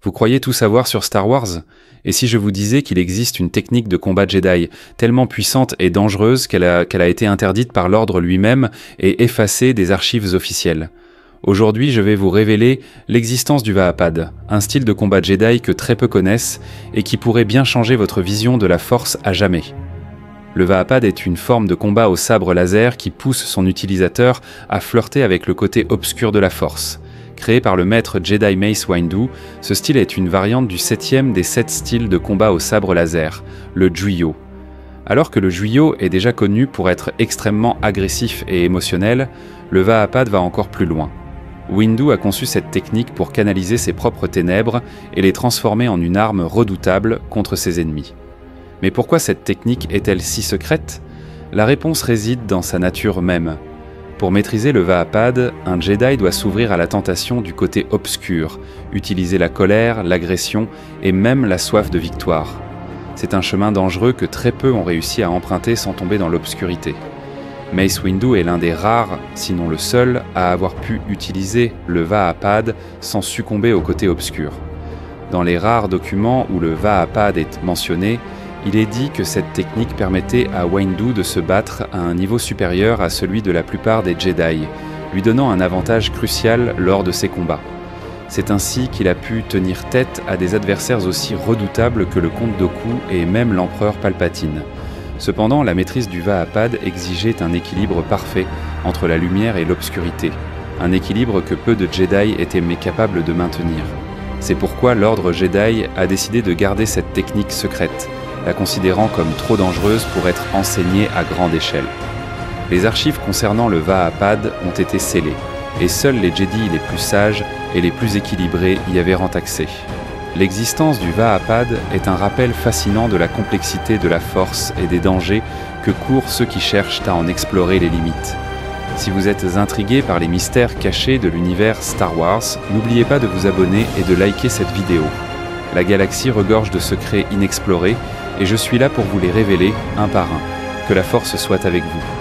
Vous croyez tout savoir sur Star Wars? Et si je vous disais qu'il existe une technique de combat Jedi tellement puissante et dangereuse qu'elle a été interdite par l'ordre lui-même et effacée des archives officielles? Aujourd'hui, je vais vous révéler l'existence du Vahapad, un style de combat Jedi que très peu connaissent et qui pourrait bien changer votre vision de la Force à jamais. Le Vahapad est une forme de combat au sabre laser qui pousse son utilisateur à flirter avec le côté obscur de la Force. Créé par le maître Jedi Mace Windu, ce style est une variante du 7e des 7 styles de combat au sabre laser, le Juyo. Alors que le Juyo est déjà connu pour être extrêmement agressif et émotionnel, le Vahapad va encore plus loin. Windu a conçu cette technique pour canaliser ses propres ténèbres et les transformer en une arme redoutable contre ses ennemis. Mais pourquoi cette technique est-elle si secrète? La réponse réside dans sa nature même. Pour maîtriser le Vahapad, un Jedi doit s'ouvrir à la tentation du côté obscur, utiliser la colère, l'agression et même la soif de victoire. C'est un chemin dangereux que très peu ont réussi à emprunter sans tomber dans l'obscurité. Mace Windu est l'un des rares, sinon le seul, à avoir pu utiliser le Vahapad sans succomber au côté obscur. Dans les rares documents où le Vahapad est mentionné, il est dit que cette technique permettait à Windu de se battre à un niveau supérieur à celui de la plupart des Jedi, lui donnant un avantage crucial lors de ses combats. C'est ainsi qu'il a pu tenir tête à des adversaires aussi redoutables que le comte Dooku et même l'empereur Palpatine. Cependant, la maîtrise du Vahapad exigeait un équilibre parfait entre la lumière et l'obscurité, un équilibre que peu de Jedi étaient capables de maintenir. C'est pourquoi l'ordre Jedi a décidé de garder cette technique secrète, la considérant comme trop dangereuse pour être enseignée à grande échelle. Les archives concernant le Vahapad ont été scellées, et seuls les Jedi les plus sages et les plus équilibrés y avaient accès. L'existence du Vahapad est un rappel fascinant de la complexité de la Force et des dangers que courent ceux qui cherchent à en explorer les limites. Si vous êtes intrigué par les mystères cachés de l'univers Star Wars, n'oubliez pas de vous abonner et de liker cette vidéo. La galaxie regorge de secrets inexplorés et je suis là pour vous les révéler un par un. Que la Force soit avec vous.